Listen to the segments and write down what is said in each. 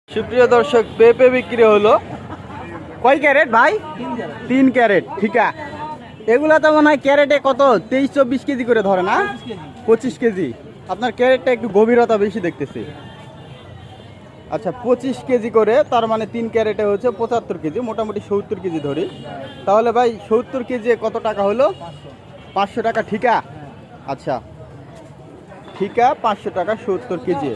সুপ্রিয় দর্শক, পেঁপে বিক্রি হলো। কয় ক্যারেট ভাই? 3 ক্যারেট। ঠিক আছে, এগুলা তো মনে হয় ক্যারেটে কত 23-24 কেজি করে ধরে না? 25 কেজি। আপনার ক্যারেটটা একটু গভীরতা বেশি দেখতেছি। আচ্ছা, 25 কেজি করে, তার মানে 3 ক্যারেটে হচ্ছে 75 কেজি, মোটামুটি 70 কেজি ধরি। তাহলে ভাই 70 কেজি কত টাকা হলো? 500 টাকা। ঠিক আছে, আচ্ছা ঠিক আছে, 500 টাকা 70 কেজি।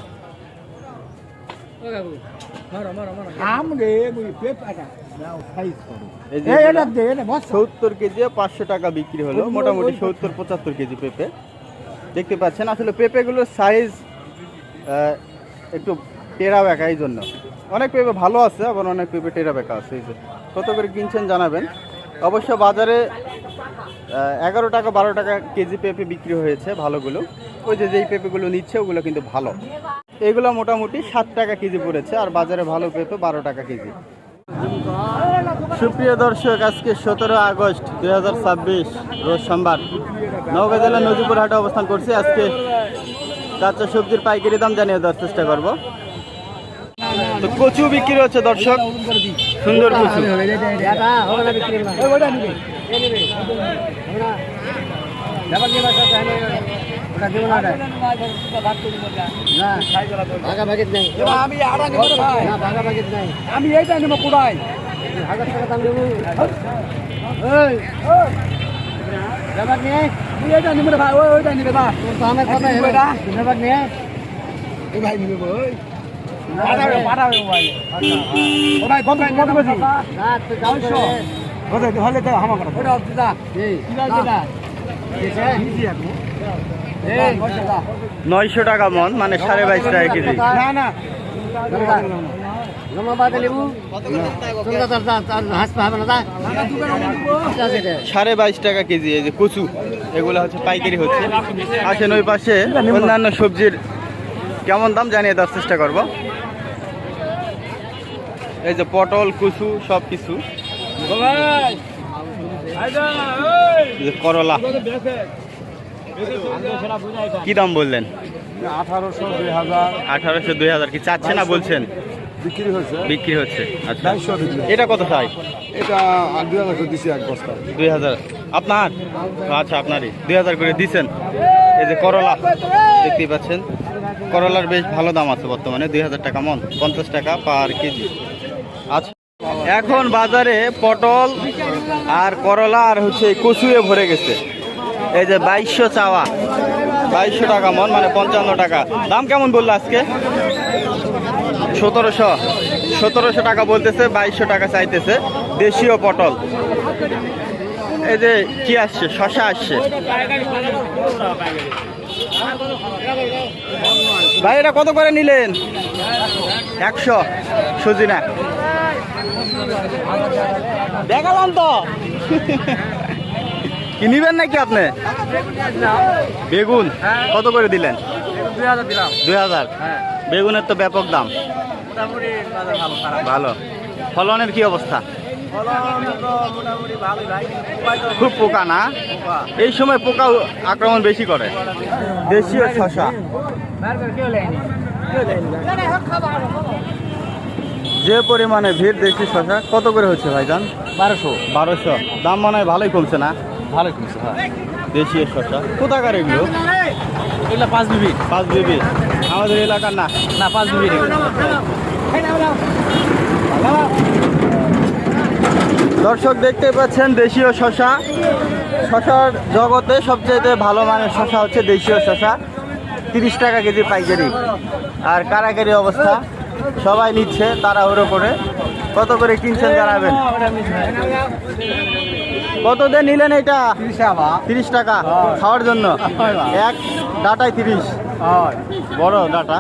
70 কেজি 500 টাকা বিক্রি হলো, মোটামুটি 70-75 কেজি পেঁপে দেখতে পাচ্ছেন। আসলে পেঁপেগুলোর সাইজ একটু টেরা বেঁকা, এই জন্য অনেক পেঁপে ভালো আছে, আবার অনেক পেঁপে টেরা বেঁকা আছে। এই যে কত করে কিনছেন জানাবেন। অবশ্য বাজারে 11 টাকা 12 টাকা কেজি পেঁপে বিক্রি হয়েছে ভালোগুলো। ওই যে যেই পেঁপেগুলো নিচ্ছে ওগুলো কিন্তু ভালো। এগুলো মোটামুটি 7 টাকা কেজি পড়েছে, আর বাজারে ভালো পেঁপে 12 টাকা কেজি। সুপ্রিয় দর্শক, আজকে 17 আগস্ট 2026 রোজ সোমবার, নওগাঁ জেলার নজিপুর হাটে অবস্থান করছি। আজকে কাঁচা সবজির পাইকারি দাম জানিয়ে দেওয়ার চেষ্টা করব। তো কচু বিক্রি হচ্ছে দর্শক, সুন্দর কচু। আমি এইটা নেবো কোড়াই 1000 টাকা দাম দেবো। নিয়ে এইটা নিবে ভাই, ওইটা নিবে না আমার কথা নিয়ে ভাই নিবে ভাই। পাঠাবে ভাই। ও ভাই কত কত বেশি? না তো 900 কত হলে তো হামা করা। ওটা দিদা এই কি দাদা এসে নিছি আপনি। এই 900 টাকা মন, মানে 22.5 টাকা কেজি। না না জমা বাদে লেবু হাস পাবে না 22.5 টাকা কেজি। এই যে কচু, এগুলো হচ্ছে পাইকারি হচ্ছে। আসেন ওই পাশে অন্যান্য সবজির কেমন দাম জানিয়ে দেওয়ার চেষ্টা করব। এই যে পটল, কচু সব কিছু। করলা কি দাম বললেন? 1800 2000 কি চাচ্ছে না বলছেন? বিক্রি হচ্ছে। আচ্ছা, এটা কত চাই? এটা 2000 দিছি এক বস্তা। 2000 আপনার? আচ্ছা, আপনারই 2000 করে দিচ্ছেন। এই যে করলা দেখতেই পাচ্ছেন, করলার বেশ ভালো দাম আছে বর্তমানে, 2000 টাকা মন, 50 টাকা পার কেজি। আচ্ছা, এখন বাজারে পটল আর করলা আর হচ্ছে কচুয়ে ভরে গেছে। এই যে 2200 চাওয়া, 2200 টাকা মন, মানে 55 টাকা। দাম কেমন বললো আজকে? 1700 টাকা বলতেছে, 2200 টাকা চাইতেছে। দেশীয় পটল। এই যে কি আসছে, শশা আসছে। ভাই এটা কত করে নিলেন? 100 সজিনা দেখালাম তো। কি নিবেন নাকি আপনি? বেগুন কত করে দিলেন? 2000। বেগুনের তো ব্যাপক দাম। ভালো। ফলনের কি অবস্থা? খুব পোকা না? এই সময় পোকা আক্রমণ বেশি করে। দেশীয় শশা যে পরিমাণে ভিড়, দেশি শশা কত করে হচ্ছে ভাইজান? 1200। দাম মনে হয় ভালোই কমছে না? ভালো কমছে। দেশীয় শশা কোথাকার এগুলো? এগুলা 5 বিবি। 5 বিবি আমাদের এলাকার না? না 5 বিবি। দর্শক দেখতে পাচ্ছেন দেশীয় শশা। শশার জগতে সবচেয়ে ভালো মানের শশা হচ্ছে দেশীয় শশা। 30 টাকা কেজি পাইকারি। আর কারাকারি অবস্থা, সবাই নিচ্ছে তাড়াহুড়ো করে। কত করে কিনছেন জানাবেন। কত দিয়ে নিলেন এটা? 30 টাকা খাওয়ার জন্য। এক ডাটায় 30। বড় ডাটা।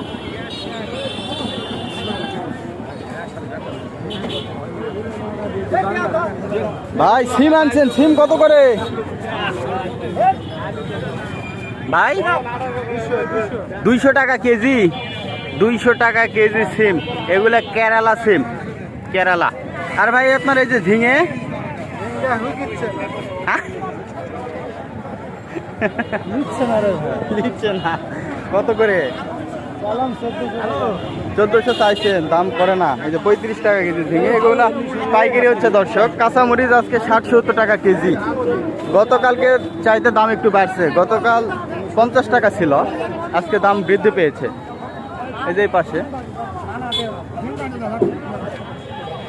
ভাই সিম আনছেন, সিম কত করে ভাই? 200 টাকা কেজি। 200 টাকা কেজি সিম। এগুলা কেরালা সিম, কেরালা। আর ভাই আপনার এই যে ঝিঙে, নিচ্ছে না কত করে? 1400 চাইছেন, দাম করে না। এই যে 35 টাকা কেজি ঝিঙে, এগুলো পাইকারি হচ্ছে দর্শক। কাঁচামরিচ আজকে 60-70 টাকা কেজি। গতকালকে চাইতে দাম একটু বাড়ছে, গতকাল 50 টাকা ছিল, আজকে দাম বৃদ্ধি পেয়েছে। এই যে এই পাশে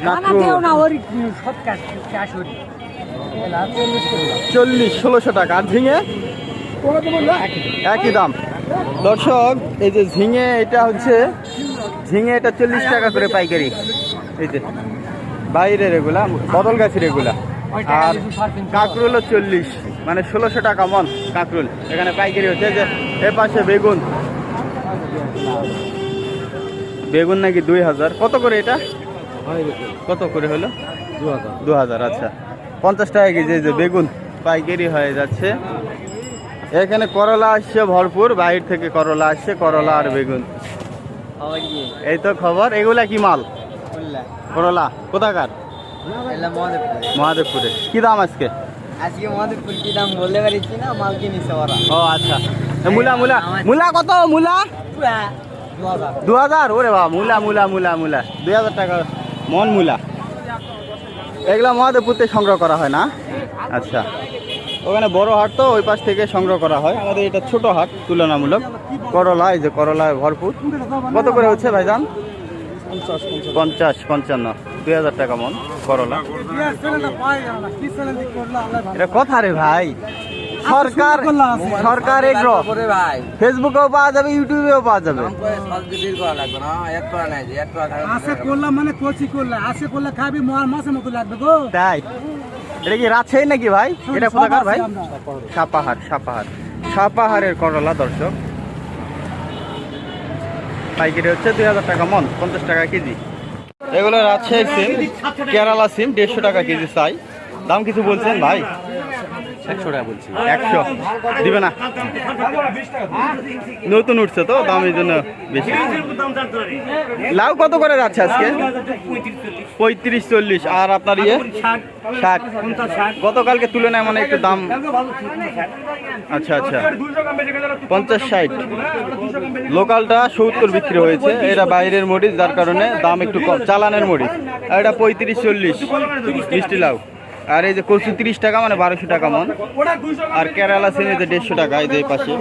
কাঁকরোল 40-1600 টাকা, আর ঝিঙে একই দাম। দর্শক এই যে ঝিঙে, এটা হচ্ছে ঝিঙে, এটা 40 টাকা করে পাইকারি। এই যে বাইরের এগুলা, বদল গাছের এগুলা। আর কাঁকরোল 40, মানে 1600 টাকা মন কাঁকরোল এখানে পাইকারি হচ্ছে। যে এ পাশে বেগুন, বেগুন নাকি 2000। কত করে এটা? কত করে হলো? 2000। আচ্ছা, 50 টাকা কেজি। যে বেগুন পাইকারি হয়ে যাচ্ছে। এখানে করলা আসছে ভরপুর, বাইরে থেকে করলা আসছে, করলা আর বেগুন। এই তো খবর। এগুলা কি মাল? করলা কোথাকার? মহাদেবপুরে। কি দাম আজকে? মহাদেবপুর কি দাম বলতে পারছি না, মাল কিনেছে ওরা। ও আচ্ছা। মূলা মূলা মূলা কত? মূলা 2000। ওরে বাবা, মূলা মূলা মূলা মূলা 2000 টাকা মন মূলা। এগুলা মহাদেবপুর থেকে সংগ্রহ করা হয় না? আচ্ছা, ওখানে বড় হাট তো, ওই পাশ থেকে সংগ্রহ করা হয়। আমাদের এটা ছোট হাট তুলনামূলক। করলা, এই যে করলা ভরপুর। কত করে হচ্ছে ভাইজান? 50-55, 2000 টাকা মন করলা। এটা কথা রে ভাই, সরকার এগ্রো ফেসবুকেও পাওয়া যাবে, ইউটিউবেও পাওয়া যাবে। তাই? এটা কি রাজশাহী নাকি ভাই? এটা কোথাকার ভাই? সাপাহারের করলা দর্শক। পাইকারি হচ্ছে 2000 টাকা মন, 50 টাকা কেজি। এগুলো রাজশাহীর সিম, কেরালা সিম 150 টাকা কেজি চাই। দাম কিছু বলছেন ভাই? 100 টাকা বলছি। 100 দিবে না? নতুন উঠছে তো দাম, এই জন্য বেশি। লাউ কত করে যাচ্ছে আজকে? 35-40। আর আপনার ইয়ে 60। গতকালকে তুলনায় মানে একটু দাম। আচ্ছা আচ্ছা, 50-60। লোকালটা 70 বিক্রি হয়েছে। এটা বাইরের মরিচ, যার কারণে দাম একটু কম, চালানের মরিচ। আর এটা 35-40 মিষ্টি লাউ। আর এই যে কচু 30 টাকা, মানে 1200 টাকা মন। আর কেরালা সিম 150 টাকা, এই যে পাশে।